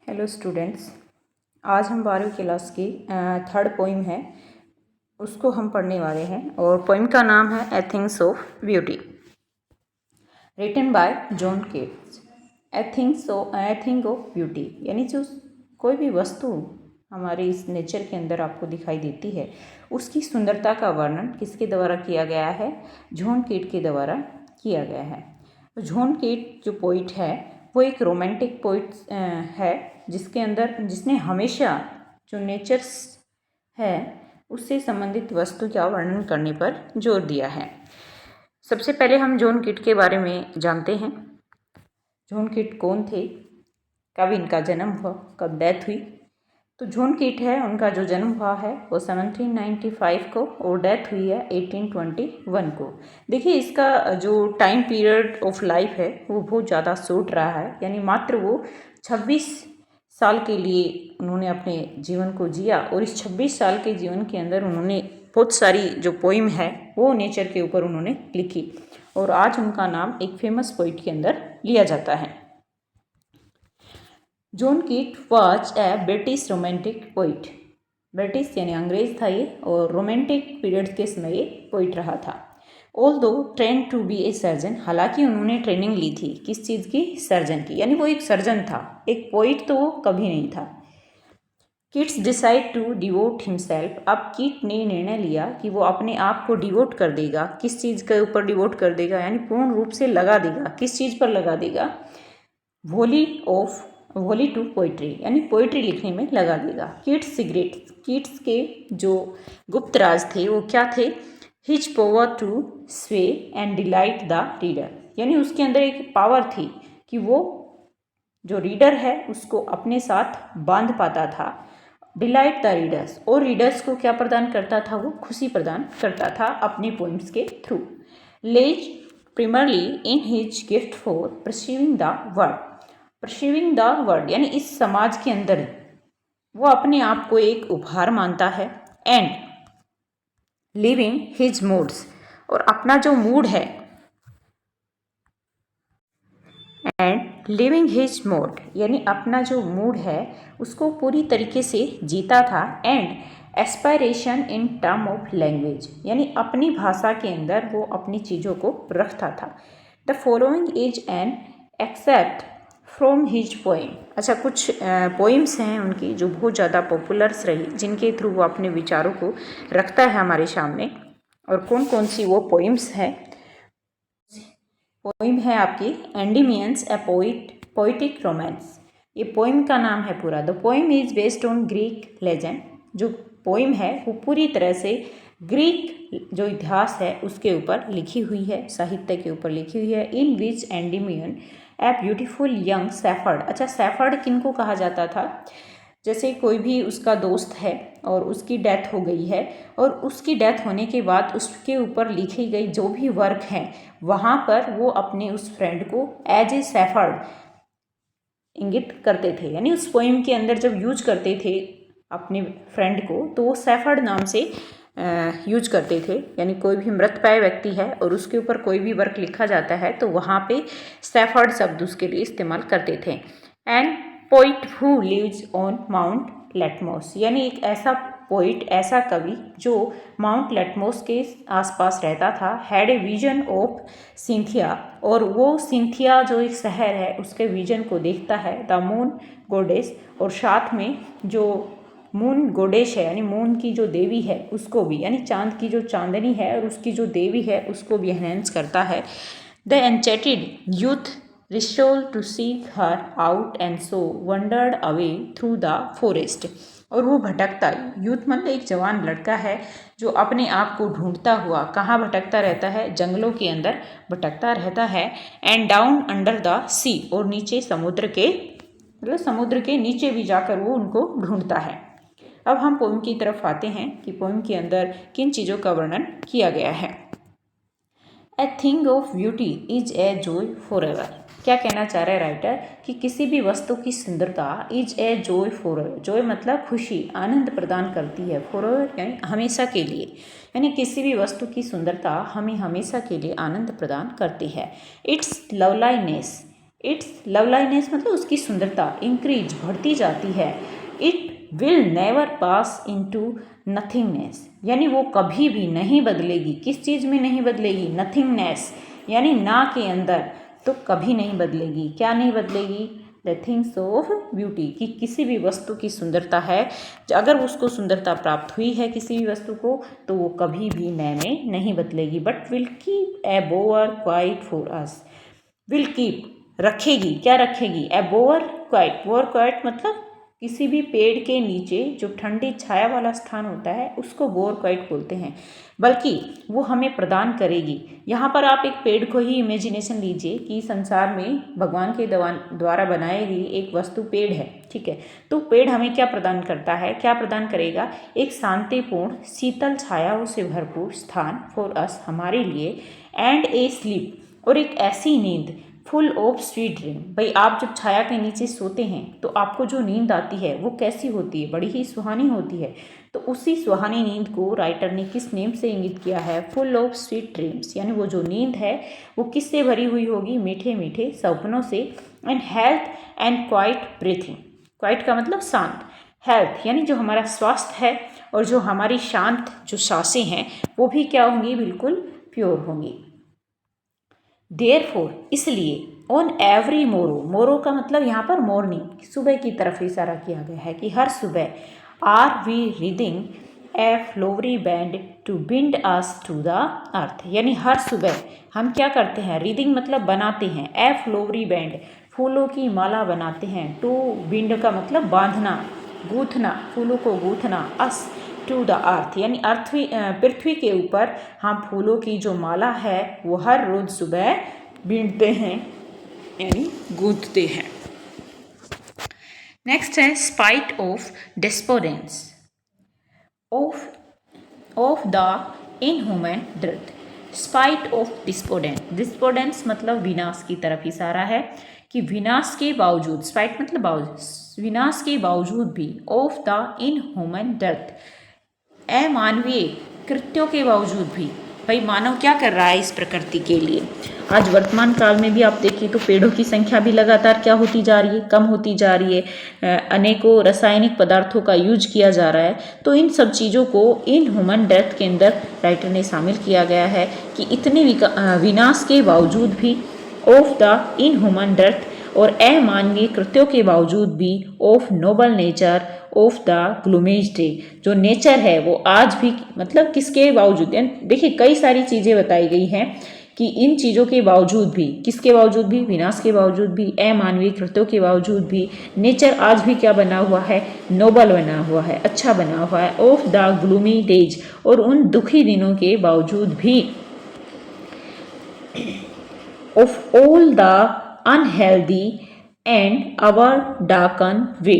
Hello students, आज हम 12वीं क्लास की थर्ड पोइम है उसको हम पढ़ने वाले हैं और पोइम का नाम है a things of beauty, written by John Keats. A thing of beauty यानी जो कोई भी वस्तु हमारे इस नेचर के अंदर आपको दिखाई देती है उसकी सुंदरता का वर्णन किसके द्वारा किया गया है? जॉन केट के द्वारा किया गया है। तो जॉन केट जो पोइट है वो एक रोमांटिक पोइट है जिसने हमेशा जो नेचर्स है उससे संबंधित वस्तु का वर्णन करने पर जोर दिया है। सबसे पहले हम जॉन केट के बारे में जानते हैं। जॉन केट कौन थे, कब इनका जन्म हुआ, कब डेथ हुई? तो जॉन केट है, उनका जो जन्म हुआ है वो 1795 को और डेथ हुई है 1821 को। देखिए इसका जो टाइम पीरियड ऑफ लाइफ है वो बहुत ज़्यादा शॉर्ट रहा है, यानी मात्र वो 26 साल के लिए उन्होंने अपने जीवन को जिया और इस 26 साल के जीवन के अंदर उन्होंने बहुत सारी जो पोइम है वो नेचर के ऊपर उन्होंने लिखी और आज उनका नाम एक फेमस पोइट के अंदर लिया जाता है। जॉन कीट was a British romantic poet. British यानी अंग्रेज था ये और रोमांटिक पीरियड के समय ये पोइट रहा था। Although train to be a surgeon, हालांकि उन्होंने ट्रेनिंग ली थी किस चीज़ की? सर्जन की, यानी वो एक सर्जन था, एक पोइट तो वो कभी नहीं था। Keats decide to devote himself, अब कीट ने निर्णय लिया कि वो अपने आप को डिवोट कर देगा। किस चीज़ के ऊपर डिवोट कर देगा? यानी पूर्ण रूप से लगा देगा। किस चीज़ पर लगा देगा? वोली टू पोइट्री, यानी पोइट्री लिखने में लगा देगा। किट्स सीक्रेट, किट्स के जो गुप्त राज थे वो क्या थे? हिज पावर टू स्वे एंड डिलाइट द रीडर, यानी उसके अंदर एक पावर थी कि वो जो रीडर है उसको अपने साथ बांध पाता था। डिलाइट द रीडर्स, और रीडर्स को क्या प्रदान करता था? वो खुशी प्रदान करता था अपने पोइम्स के through. Lies primarily in his gift for perceiving the world, perceiving the world, यानी इस समाज के अंदर वो अपने आप को एक उपहार मानता है। एंड लिविंग हिज मूड्स, और अपना जो मूड है, एंड लिविंग हिज मूड यानी अपना जो मूड है उसको पूरी तरीके से जीता था। And aspiration in term of language, यानी अपनी भाषा के अंदर वो अपनी चीज़ों को रखता था। The following is an excerpt from his poem, अच्छा कुछ पोइम्स हैं उनकी जो बहुत ज़्यादा पॉपुलर्स रही, जिनके थ्रू वो अपने विचारों को रखता है हमारे सामने। और कौन कौन सी वो पोइम्स हैं? पोइम है आपकी एंडीमियंस ए पोइटिक रोमांस, ये पोइम का नाम है पूरा। The poem is based on Greek legend, जो पोइम है वो पूरी तरह से ग्रीक जो इतिहास है उसके ऊपर लिखी हुई है, साहित्य के ऊपर लिखी हुई है। In which Endymion a beautiful young shepherd, अच्छा सैफर्ड किनको कहा जाता था? जैसे कोई भी उसका दोस्त है और उसकी डेथ हो गई है और उसकी डेथ होने के बाद उसके ऊपर लिखी गई जो भी वर्क हैं वहाँ पर वो अपने उस फ्रेंड को एज ए सैफर्ड इंगित करते थे, यानी उस पोइम के अंदर जब यूज करते थे अपने फ्रेंड को तो वो सैफर्ड नाम से यूज करते थे। यानी कोई भी मृतप्राय व्यक्ति है और उसके ऊपर कोई भी वर्क लिखा जाता है तो वहाँ पे सैफर्ड शब्द उसके लिए इस्तेमाल करते थे। And poet who lives on Mount Latmos, यानी एक ऐसा पोइट, ऐसा कवि जो माउंट लेटमोस के आसपास रहता था। Had a vision of Cynthia, और वो सिंथिया जो एक शहर है उसके विजन को देखता है। द मून गोडेस, और साथ में जो मून गोडेश है यानी मून की जो देवी है उसको भी, यानी चांद की जो चांदनी है और उसकी जो देवी है उसको भी एनहेंस करता है। The enchanted youth resolve to seek her out and so wandered away through the forest, और वो भटकता यूथ मतलब एक जवान लड़का है जो अपने आप को ढूंढता हुआ कहाँ भटकता रहता है? जंगलों के अंदर भटकता रहता है। एंड डाउन अंडर द सी, और नीचे समुद्र के मतलब समुद्र के नीचे भी जाकर वो उनको ढूंढता है। अब हम पोइम की तरफ आते हैं कि पोइम के अंदर किन चीज़ों का वर्णन किया गया है। ए thing of beauty is a joy for ever, क्या कहना चाह रहा है राइटर कि किसी भी वस्तु की सुंदरता is a joy for ever, Joy मतलब खुशी, आनंद प्रदान करती है। फॉर एवर यानी हमेशा के लिए, यानी किसी भी वस्तु की सुंदरता हमें हमेशा के लिए आनंद प्रदान करती है। इट्स लवलाइनेस, इट्स लवलाइनेस मतलब उसकी सुंदरता इंक्रीज बढ़ती जाती है। It will never pass into nothingness, यानी वो कभी भी नहीं बदलेगी। किस चीज़ में नहीं बदलेगी? नथिंगनेस, यानी ना के अंदर तो कभी नहीं बदलेगी। क्या नहीं बदलेगी? द थिंग्स ऑफ ब्यूटी, कि किसी भी वस्तु की सुंदरता है, अगर उसको सुंदरता प्राप्त हुई है किसी भी वस्तु को, तो वो कभी भी नए में नहीं बदलेगी। But will keep a bower quiet for us, will keep रखेगी, क्या रखेगी? A bower quiet, bower quiet मतलब किसी भी पेड़ के नीचे जो ठंडी छाया वाला स्थान होता है उसको बोअर क्वाइट बोलते हैं, बल्कि वो हमें प्रदान करेगी। यहाँ पर आप एक पेड़ को ही इमेजिनेशन लीजिए कि संसार में भगवान के द्वारा बनाई गई एक वस्तु पेड़ है, ठीक है। तो पेड़ हमें क्या प्रदान करता है, क्या प्रदान करेगा? एक शांतिपूर्ण शीतल छायाओं से भरपूर स्थान फॉर अस, हमारे लिए, एंड ए स्लीप, और एक ऐसी नींद फुल ऑफ स्वीट ड्रीम। भाई आप जब छाया के नीचे सोते हैं तो आपको जो नींद आती है वो कैसी होती है? बड़ी ही सुहानी होती है। तो उसी सुहानी नींद को राइटर ने किस नेम से इंगित किया है? फुल ऑफ स्वीट ड्रीम्स, यानी वो जो नींद है वो किससे भरी हुई होगी? मीठे मीठे सपनों से। And health and quite breathing, quite का मतलब शांत, हेल्थ यानी जो हमारा स्वास्थ्य है, और जो हमारी शांत जो सांसें हैं वो भी क्या होंगी? बिल्कुल प्योर होंगी। देयरफॉर, इसलिए, ऑन एवरी मोरो, मोरो का मतलब यहाँ पर मॉर्निंग, सुबह की तरफ इशारा किया गया है कि हर सुबह are we reading a flowery band to bind us to the earth, यानी हर सुबह हम क्या करते हैं? रीडिंग मतलब बनाते हैं, ए फ्लोवरी बैंड फूलों की माला बनाते हैं, टू बिंड का मतलब बांधना, गूंथना, फूलों को गूंथना, अस टू द अर्थ यानी पृथ्वी के ऊपर हम फूलों की जो माला है वो हर रोज सुबह बीनते हैं यानी गूंथते हैं। नेक्स्ट है spite of despondence of the inhuman death, spite of despondence, despondence मतलब विनाश की तरफ इशारा है कि विनाश के बावजूद, स्पाइट मतलब बावजूद, विनाश के बावजूद भी, ऑफ द इनह्यूमन डेथ, अमानवीय कृत्यों के बावजूद भी। भाई मानव क्या कर रहा है इस प्रकृति के लिए? आज वर्तमान काल में भी आप देखिए तो पेड़ों की संख्या भी लगातार क्या होती जा रही है? कम होती जा रही है। अनेकों रासायनिक पदार्थों का यूज किया जा रहा है। तो इन सब चीज़ों को इन ह्यूमन डेथ के अंदर राइटर ने शामिल किया गया है कि इतने विनाश के बावजूद भी, of the inhuman death, और अमानवीय कृत्यों के बावजूद भी, of noble nature of the gloomy day, जो नेचर है वो आज भी, मतलब किसके बावजूद, देखिए कई सारी चीज़ें बताई गई हैं कि इन चीज़ों के बावजूद भी, किसके बावजूद भी? विनाश के बावजूद भी, अमानवीय कृत्यों के बावजूद भी, नेचर आज भी क्या बना हुआ है? नोबल बना हुआ है, अच्छा बना हुआ है। ऑफ द ग्लूमी डेज, और उन दुखी दिनों के बावजूद भी, of all the unhealthy and our darken way,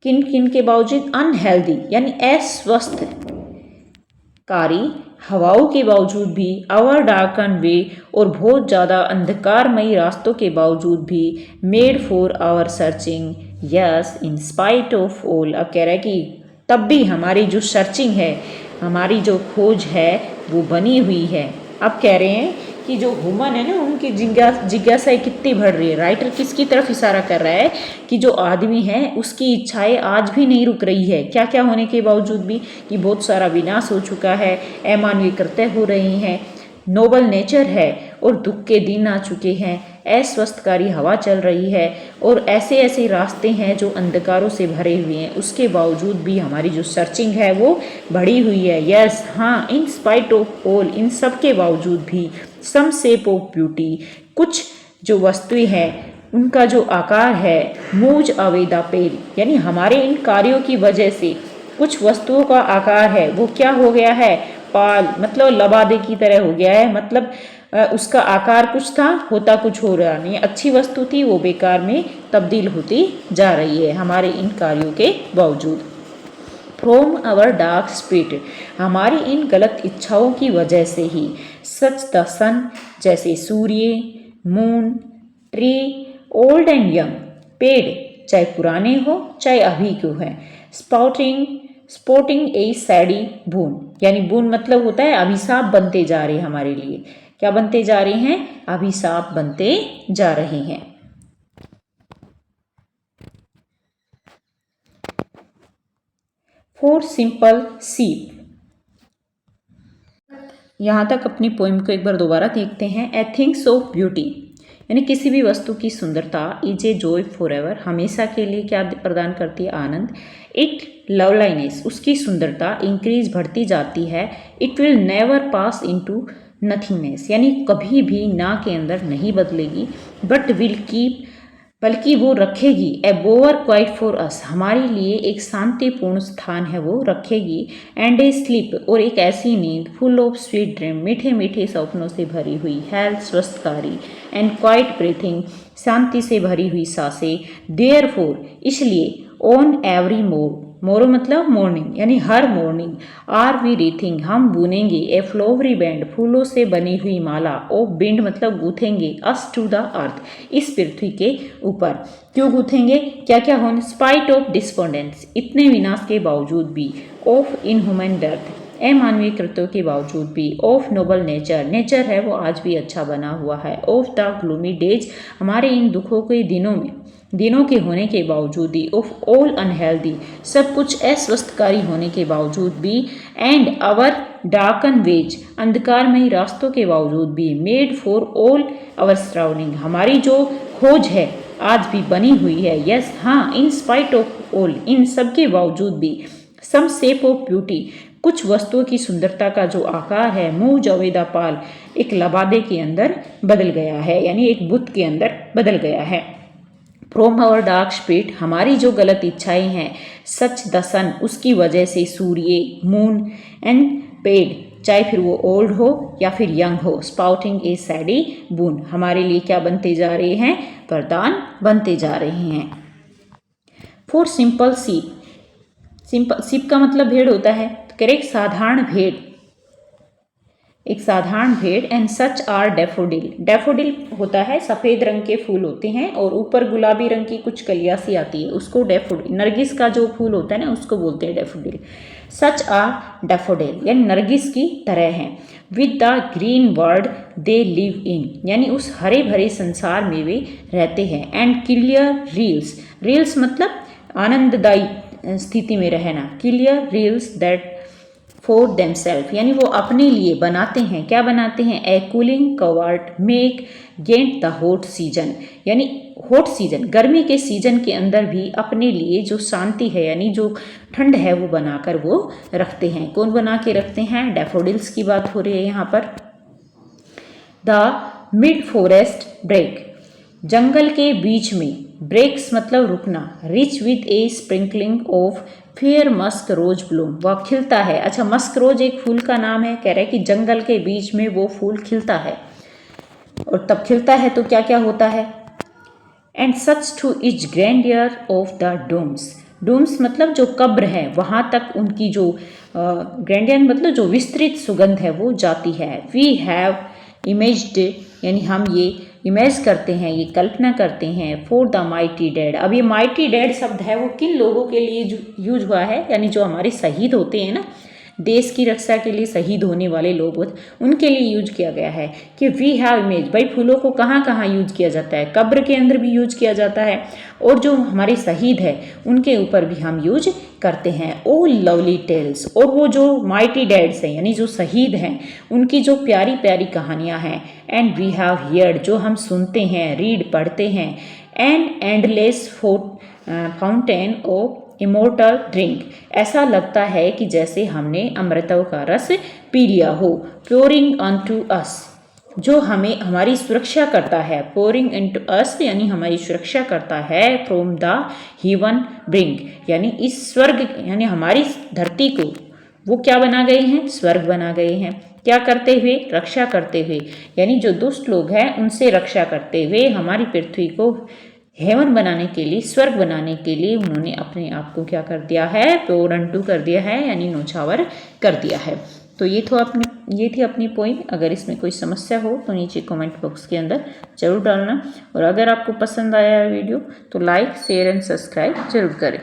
किन किन के बावजूद? अनहेल्दी यानी अस्वस्थ कारी हवाओं के बावजूद भी, आवर डार्कन वे, और बहुत ज़्यादा अंधकारमयी रास्तों के बावजूद भी, made for our searching, yes in spite of all. अब कह रहा है कि तब भी हमारी जो सर्चिंग है, हमारी जो खोज है वो बनी हुई है। अब कह रहे हैं कि जो ह्यूमन है ना, उनकी जिज्ञासाएं कितनी बढ़ रही है। राइटर किसकी तरफ इशारा कर रहा है? कि जो आदमी है उसकी इच्छाएं आज भी नहीं रुक रही है, क्या क्या होने के बावजूद भी, कि बहुत सारा विनाश हो चुका है, अमानवीय कृत्य हो रही हैं, नोबल नेचर है और दुख के दिन आ चुके हैं, अस्वस्थकारी हवा चल रही है, और ऐसे ऐसे रास्ते हैं जो अंधकारों से भरे हुए हैं, उसके बावजूद भी हमारी जो सर्चिंग है वो बढ़ी हुई है। यस, हाँ, इन स्पाइट ऑफ ऑल, इन सब के बावजूद भी, सम शेप ऑफ ब्यूटी, कुछ जो वस्तुएं हैं उनका जो आकार है, मूव अवे द पेल, यानी हमारे इन कार्यों की वजह से कुछ वस्तुओं का आकार है वो क्या हो गया है? पाल मतलब लबादे की तरह हो गया है, मतलब उसका आकार कुछ था, होता कुछ हो रहा नहीं। अच्छी वस्तु थी वो बेकार में तब्दील होती जा रही है हमारे इन कार्यों के बावजूद। फ्रॉम आवर डार्क स्पिरिट, हमारी इन गलत इच्छाओं की वजह से ही, सच द सन, जैसे सूर्य, moon, tree, old and young, पेड़ चाहे पुराने हो चाहे अभी के हैं, स्पोर्टिंग ए सैडी बून, यानी बून मतलब होता है अभिशाप बनते जा रहे हैं हमारे लिए। क्या बनते जा रहे हैं? अभिशाप बनते जा रहे हैं। 4 सिंपल सीप। यहाँ तक अपनी पोइम को एक बार दोबारा देखते हैं। ए थिंग्स ऑफ ब्यूटी यानी किसी भी वस्तु की सुंदरता is a joy for ever, हमेशा के लिए क्या प्रदान करती है, आनंद। इट लवलाइनेस उसकी सुंदरता इंक्रीज बढ़ती जाती है। It will never pass into nothingness यानी कभी भी ना के अंदर नहीं बदलेगी। बट विल कीप बल्कि वो रखेगी। ए बोअर क्वाइट फॉर अस हमारे लिए एक शांतिपूर्ण स्थान है वो रखेगी। एंड ए स्लीप और एक ऐसी नींद फुल ऑफ स्वीट ड्रीम मीठे मीठे सपनों से भरी हुई। हेल्थ स्वस्थकारी। एंड क्वाइट ब्रीथिंग शांति से भरी हुई सांसें। देयर फोर इसलिए ऑन एवरी मोरो मतलब मॉर्निंग यानी हर मॉर्निंग आर वी रीथिंग हम बुनेंगे। ए फ्लोवरी बैंड फूलों से बनी हुई माला। ऑफ बिंड मतलब गूथेंगे। अस टू द अर्थ इस पृथ्वी के ऊपर। क्यों गूथेंगे, क्या क्या होने, स्पाइट ऑफ डिस्पोंडेंस इतने विनाश के बावजूद भी। ऑफ इनह्यूमन डेथ अमानवीय कृत्यों के बावजूद भी। ऑफ नोबल नेचर नेचर है वो आज भी अच्छा बना हुआ है। ऑफ द ग्लूमी डेज हमारे इन दुखों के दिनों के होने के बावजूद भी। ऑफ ऑल अनहेल्दी सब कुछ अस्वस्थकारी होने के बावजूद भी। एंड आवर डार्कन वेज अंधकारमयी रास्तों के बावजूद भी। Made for all our surrounding हमारी जो खोज है आज भी बनी हुई है। यस हाँ, इन स्पाइट ऑफ ऑल इन सब के बावजूद भी। सम शेप ऑफ ब्यूटी कुछ वस्तुओं की सुंदरता का जो आकार है मुँह जवेदा पाल एक लबादे के अंदर बदल गया है यानी एक बुत के अंदर बदल गया है। फ्रॉम आवर डार्क स्पिरिट हमारी जो गलत इच्छाएं हैं। सच द सन उसकी वजह से सूर्य मून एंड पेड चाहे फिर वो ओल्ड हो या फिर यंग हो। स्पाउटिंग ए सैडी बून हमारे लिए क्या बनते जा रहे हैं, वरदान बनते जा रहे हैं। फोर सिंपल सीप सीप का मतलब भेड़ होता है। करेक्ट साधारण भेड़ एक साधारण भेड़। And such are daffodil daffodil होता है सफ़ेद रंग के फूल होते हैं और ऊपर गुलाबी रंग की कुछ कलियां सी आती है उसको डैफोडिल नरगिस का जो फूल होता है ना उसको बोलते हैं डैफोडिल। सच आर डैफोडिल यानी नरगिस की तरह हैं। With the green world they live in यानी उस हरे भरे संसार में वे रहते हैं। एंड क्लियर रील्स मतलब आनंददायी स्थिति में रहना। Clear rills that for themselves यानी वो अपने लिए बनाते हैं। क्या बनाते हैं, a cooling covert make gainst the hot season यानी हॉट सीजन गर्मी के सीजन के अंदर भी अपने लिए जो शांति है यानी जो ठंड है वो बनाकर वो रखते हैं। कौन बना के रखते हैं, डैफोडिल्स की बात हो रही है यहाँ पर। द मिड फॉरेस्ट ब्रेक जंगल के बीच में। ब्रेक्स मतलब रुकना। Rich with a sprinkling of fair musk rose blooms वह खिलता है। अच्छा, मस्क रोज एक फूल का नाम है। कह रहे हैं कि जंगल के बीच में वो फूल खिलता है और तब खिलता है तो क्या क्या होता है। And such too is grandeur of the dooms मतलब जो कब्र है वहाँ तक उनकी जो ग्रैंडियर मतलब जो विस्तृत सुगंध है वो जाती है। वी हैव इमेज्ड यानी हम ये इमेज करते हैं, ये कल्पना करते हैं। फॉर द माइटी डेड अब ये माइटी डेड शब्द है वो किन लोगों के लिए यूज हुआ है, यानी जो हमारे शहीद होते हैं ना, देश की रक्षा के लिए शहीद होने वाले लोग उनके लिए यूज किया गया है कि वी हैव इमेज। भाई फूलों को कहाँ कहाँ यूज किया जाता है, कब्र के अंदर भी यूज किया जाता है और जो हमारे शहीद है उनके ऊपर भी हम यूज करते हैं। ओ लवली टेल्स और वो जो माइटी डेड्स हैं यानी जो शहीद हैं उनकी जो प्यारी प्यारी कहानियाँ हैं। एंड वी हैव हियर्ड जो हम सुनते हैं, रीड पढ़ते हैं। And endless fountain of immortal drink ऐसा लगता है कि जैसे हमने अमृतों का रस पी लिया हो। पोरिंग अनटू अस जो हमें हमारी सुरक्षा करता है। पोरिंग इनटू अस यानी हमारी सुरक्षा करता है। फ्रॉम द हेवन ब्रिंक यानी इस स्वर्ग यानी हमारी धरती को वो क्या बना गए हैं, स्वर्ग बना गए हैं। क्या करते हुए, रक्षा करते हुए, यानी जो दुष्ट लोग हैं उनसे रक्षा करते हुए हमारी पृथ्वी को हेवन बनाने के लिए, स्वर्ग बनाने के लिए उन्होंने अपने आप को क्या कर दिया है, पोर अनटू कर दिया है यानी नौछावर कर दिया है। तो ये थी अपनी पोइम। अगर इसमें कोई समस्या हो तो नीचे कमेंट बॉक्स के अंदर जरूर डालना और अगर आपको पसंद आया है वीडियो तो लाइक शेयर एंड सब्सक्राइब जरूर करें।